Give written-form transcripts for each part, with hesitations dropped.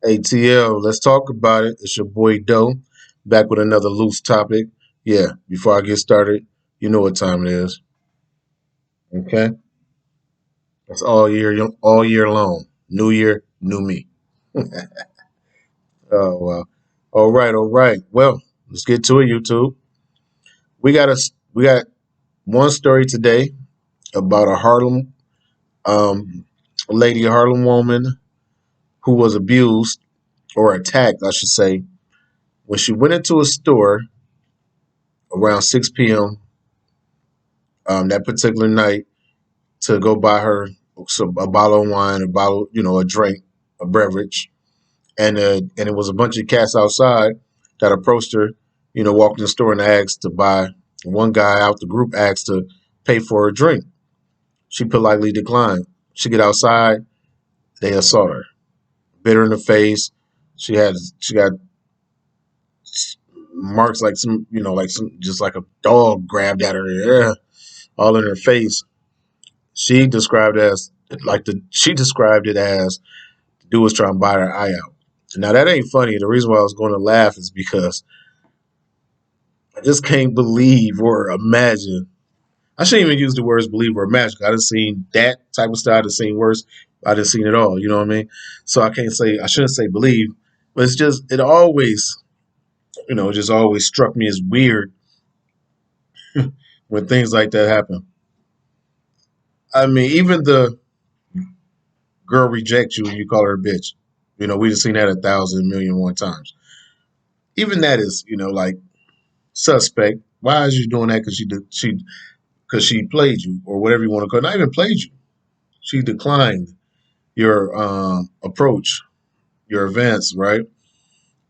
ATL, let's talk about it. It's your boy Doe, back with another loose topic. Yeah, before I get started, you know what time it is. Okay, that's all year long. New year, new me. Oh well. All right, all right. Well, let's get to it. YouTube. We got one story today about a Harlem um lady, a Harlem woman who was abused or attacked, I should say, when she went into a store around 6 p.m. That particular night to go buy her a bottle of wine, a bottle, a drink, a beverage, and it was a bunch of cats outside that approached her, walked in the store and asked to buy. One guy out the group asked to pay for a drink. She politely declined. She get outside, they assault her, bit her in the face. She got marks like some, like some just like a dog grabbed at her, yeah, all in her face. She described as she described it as the dude was trying to buy her eye out. Now that ain't funny. The reason why I was going to laugh is because I just can't believe or imagine. I shouldn't even use the words believe or imagine. I done seen that type of style. I done seen worse. I done seen it all. You know what I mean? So I shouldn't say believe, but it's just it always, it just always struck me as weird when things like that happen. I mean, even the girl rejects you and you call her a bitch. We just seen that 1,000,000,001 times. Even that is, like suspect. Why is you doing that? Because she played you or whatever you want to call it. Not even played you. She declined your approach, your advance, right?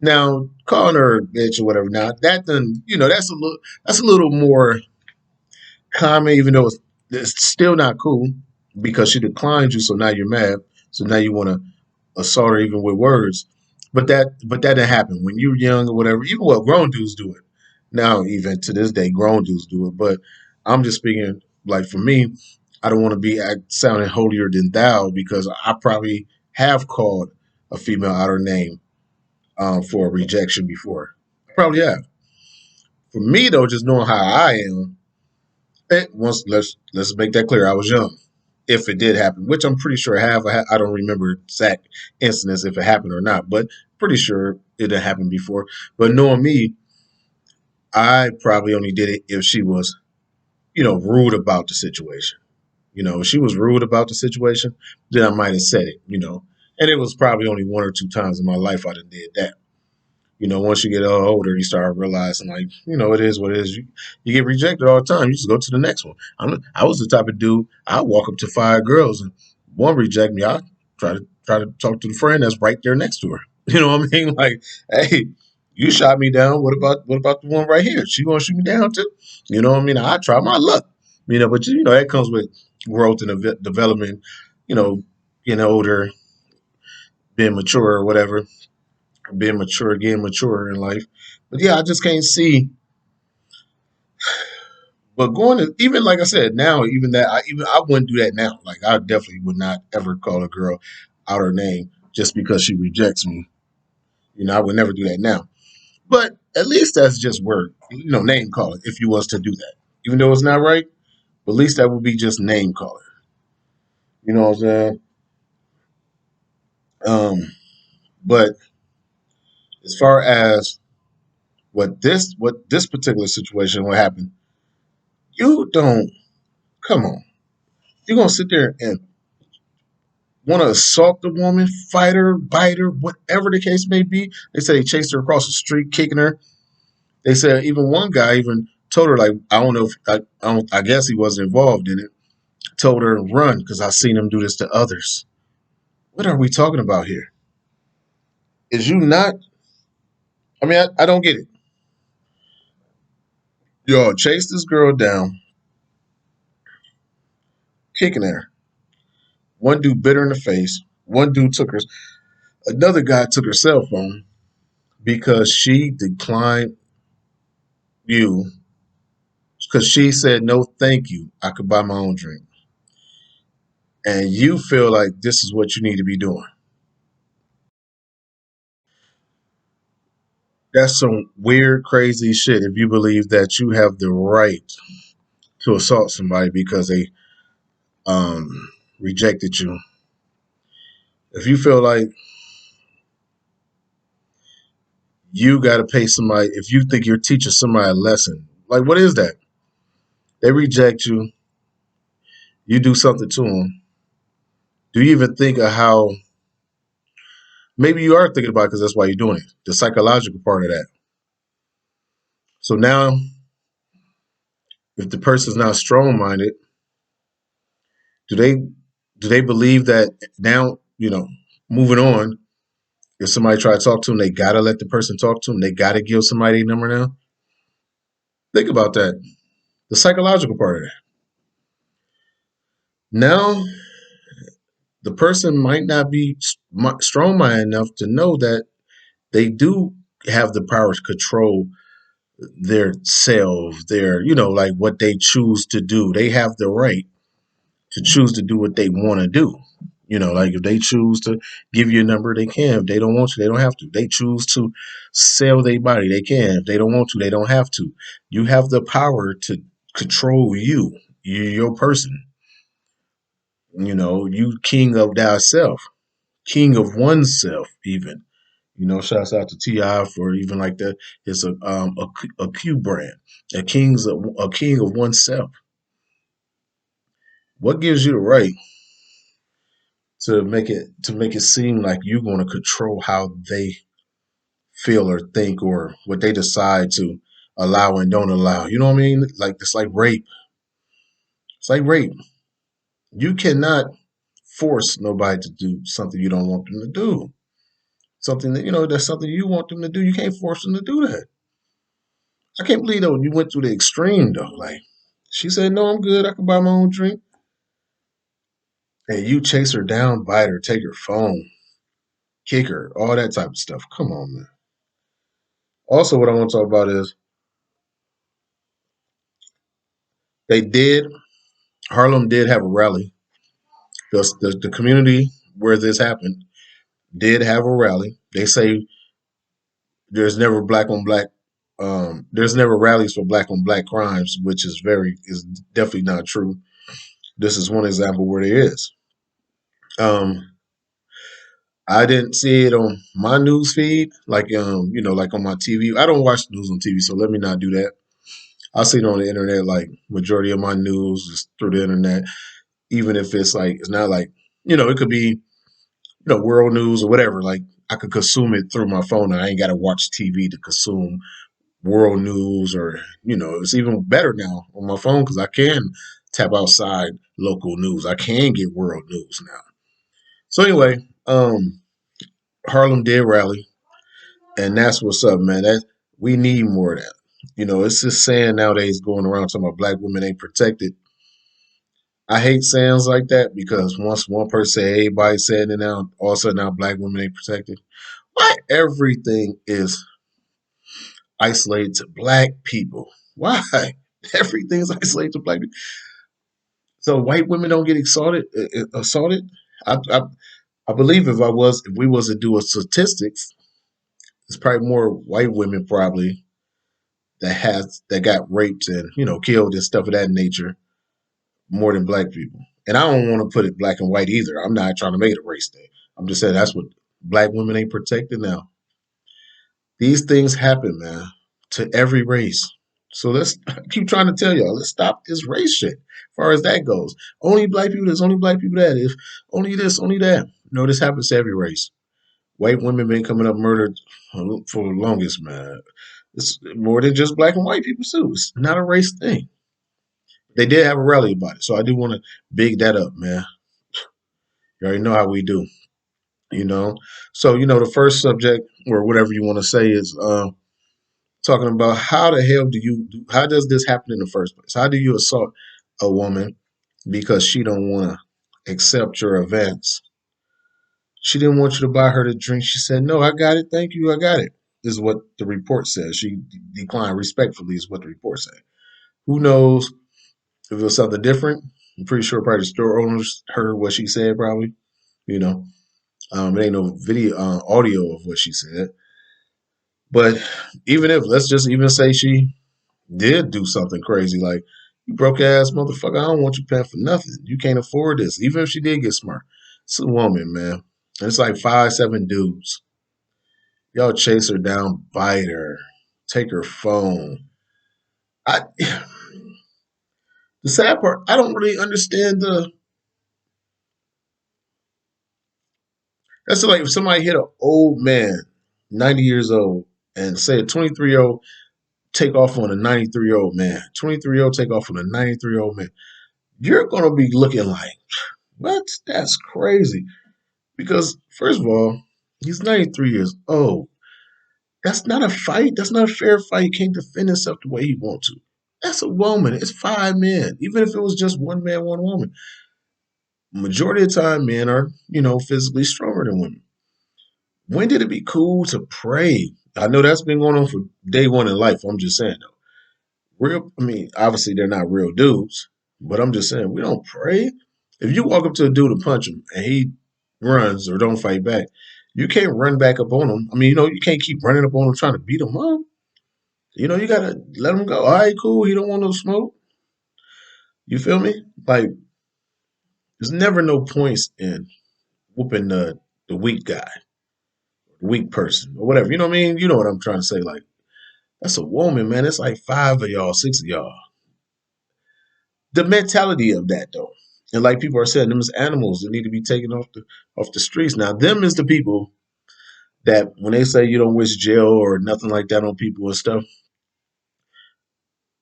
Now calling her a bitch or whatever. Now that then that's a little more common, even though it's still not cool because she declined you. So now you're mad. So now you want to assault her even with words. But that didn't happen when you were young or whatever. Even well, grown dudes do it now. Even to this day, grown dudes do it. But I'm just speaking like for me, I don't want to be sounding holier than thou because I probably have called a female out her name for a rejection before. I probably have. For me though, just knowing how I am, once let's make that clear. I was young. If it did happen, which I'm pretty sure I have. I don't remember exact incidents if it happened or not, but pretty sure it had happened before. But knowing me, I probably only did it if she was, rude about the situation. If she was rude about the situation, then I might have said it. And it was probably only one or two times in my life I done did that. Once you get older, you start realizing, like, it is what it is. You get rejected all the time. You just go to the next one. I was the type of dude. I walk up to five girls and one reject me. I try to talk to the friend that's right there next to her. You know what I mean? Like, hey, you shot me down. What about the one right here? She gonna shoot me down too? You know what I mean? I try my luck. But that comes with growth and development. You know, getting older, being mature or whatever, being mature, getting mature in life. But yeah, I just can't see. But going to even like I said now, even that I wouldn't do that now. Like I definitely would not ever call a girl out her name just because she rejects me. I would never do that now. But at least that's just word, name calling. If you was to do that, even though it's not right, but at least that would be just name calling. You know what I'm saying? Um, but as far as what this particular situation what happened, you don't come on. You're gonna sit there and want to assault the woman, fight her, bite her, whatever the case may be. They say they chased her across the street, kicking her. They said even one guy even told her like I don't know if I guess he wasn't involved in it. Told her to run because I seen him do this to others. What are we talking about here? Is you not? I mean, I don't get it. Y'all chased this girl down, kicking her. One dude bit her in the face. One dude took her. Another guy took her cell phone because she declined you because she said no, thank you. I could buy my own drink, and you feel like this is what you need to be doing. That's some weird, crazy shit if you believe that you have the right to assault somebody because they um rejected you. If you feel like you got to pay somebody, if you think you're teaching somebody a lesson, like what is that? They reject you, you do something to them. Do you even think of how maybe you are thinking about it because that's why you're doing it, the psychological part of that. So now, if the person's not strong minded, do they believe that now, moving on, if somebody try to talk to them, they gotta let the person talk to them. They gotta give somebody a number now. Think about that. The psychological part of that. Now, the person might not be strong minded enough to know that they do have the power to control their selves, their, like what they choose to do. They have the right to choose to do what they want to do. Like if they choose to give you a number, they can. If they don't want to, they don't have to. They choose to sell their body, they can. If they don't want to, they don't have to. You have the power to control you. You're your person. You king of thyself, king of oneself, even. Shouts out to Ti for even like that. It's a Q brand, a king of oneself. What gives you the right to make it seem like you're going to control how they feel or think or what they decide to allow and don't allow? You know what I mean? Like it's like rape. It's like rape. You cannot force nobody to do something you don't want them to do. Something that that's something you want them to do. You can't force them to do that. I can't believe though you went through the extreme though. Like she said, "No, I'm good. I can buy my own drink." And you chase her down, bite her, take her phone, kick her, all that type of stuff. Come on, man. Also, what I want to talk about is they did Harlem did have a rally. The community where this happened did have a rally. They say there's never black on black. There's never rallies for black on black crimes, which is definitely not true. This is one example where there is. Um, I didn't see it on my news feed, like like on my TV. I don't watch news on TV, so let me not do that. I see it on the internet. Like majority of my news is through the internet, even if it's like it's not like it could be world news or whatever. Like I could consume it through my phone, and I ain't got to watch TV to consume world news. Or it's even better now on my phone because I can tap outside local news. I can get world news now. So anyway, Harlem did rally, and that's what's up, man. That we need more of that. It's just saying nowadays going around talking about black women ain't protected. I hate sayings like that because once one person say everybody's saying it now, all of a sudden now black women ain't protected. Why everything is isolated to black people? Why everything's isolated to black people? So white women don't get assaulted. I, I I believe if we was to do a statistics, it's probably more white women probably that got raped and killed and stuff of that nature more than black people. And I don't want to put it black and white either. I'm not trying to make it a race thing. I'm just saying that's what black women ain't protected now. These things happen, man, to every race. So let's keep trying to tell y'all, let's stop this race shit. As far as that goes, only black people this, only black people that. If only this, only that. No, this happens to every race. White women been coming up murdered for the longest, man. It's more than just black and white people too. It's not a race thing. They did have a rally about it, so I do want to big that up, man. You already know how we do, you know. So the first subject or whatever you want to say is talking about how the hell how does this happen in the first place? How do you assault a woman because she don't want to accept your events? She didn't want you to buy her the drink. She said, "No, I got it. Thank you. I got it." Is what the report says. She declined respectfully. Is what the report said. Who knows if it was something different? I'm pretty sure probably the store owners heard what she said. Probably, you know. It ain't no video, audio of what she said. But even if, let's just even say she did do something crazy, like, you broke ass motherfucker, I don't want you paying for nothing. You can't afford this. Even if she did get smart, it's a woman, man. And it's like 5, 7 dudes. Y'all chase her down, bite her, take her phone. I the sad part, I don't really understand the. That's like if somebody hit an old man, 90 years old, and say a 23-year-old take off on a 93-year-old man. 23-year-old take off on a 93-year-old man. You're gonna be looking like, what? That's crazy. Because first of all, he's 93 years old. That's not a fight. That's not a fair fight. He can't defend himself the way he wants to. That's a woman. It's 5 men. Even if it was just one man, one woman. Majority of the time, men are, physically stronger than women. When did it be cool to pray? I know that's been going on for day one in life. I'm just saying though. I mean, obviously they're not real dudes, but I'm just saying we don't pray. If you walk up to a dude to punch him and he runs or don't fight back, you can't run back up on him. I mean, you can't keep running up on him trying to beat him up. You gotta let him go. All right, cool. He don't want no smoke. You feel me? Like, there's never no points in whooping the weak guy, the weak person, or whatever. You know what I mean? You know what I'm trying to say? Like, that's a woman, man. It's like 5 of y'all, 6 of y'all. The mentality of that though. And like people are saying, them is animals that need to be taken off the streets. Now, them is the people that when they say you don't wish jail or nothing like that on people and stuff,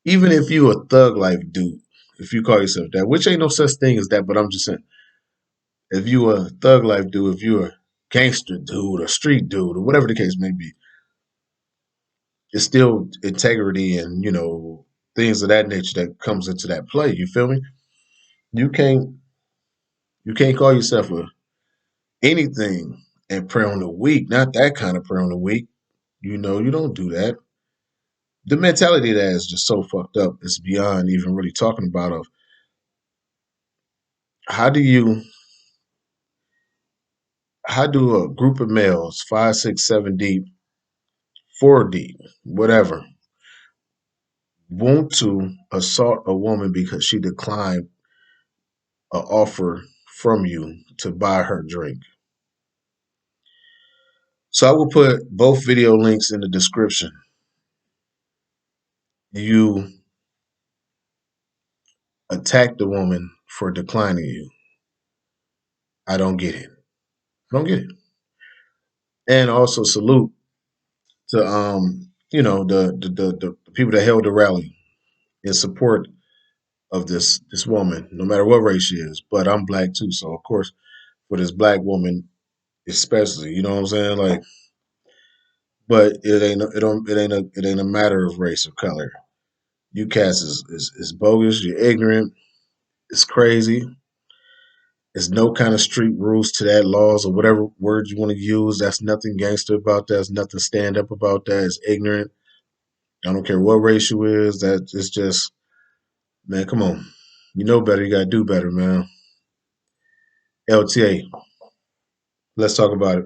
even if you a thug life dude, if you call yourself that, which ain't no such thing as that, but I'm just saying, if you a thug life dude, if you a gangster dude, or street dude, or whatever the case may be, it's still integrity and things of that nature that comes into that play. You feel me? You can't you can't call yourself a anything and prey on the weak, not that kind of prey on the weak. You don't do that. The mentality of that is just so fucked up. It's beyond even really talking about of how do you how do a group of males, 5, 6, 7 deep, 4 deep, whatever, want to assault a woman because she declined an offer from you to buy her drink. So I will put both video links in the description. You attack the woman for declining you. I don't get it. I don't get it. And also salute to the people that held the rally in support of this woman, no matter what race she is. But I'm black too, so of course for this black woman especially, you know what I'm saying? Like, but it ain't a matter of race or color. You cats is bogus. You're ignorant. It's crazy. There's no kind of street rules to that, laws or whatever words you want to use. That's nothing gangster about that. There's nothing stand up about that. It's ignorant. I don't care what race you is. That it's just, man, come on. You know better. You gotta do better, man. LTA. Let's talk about it.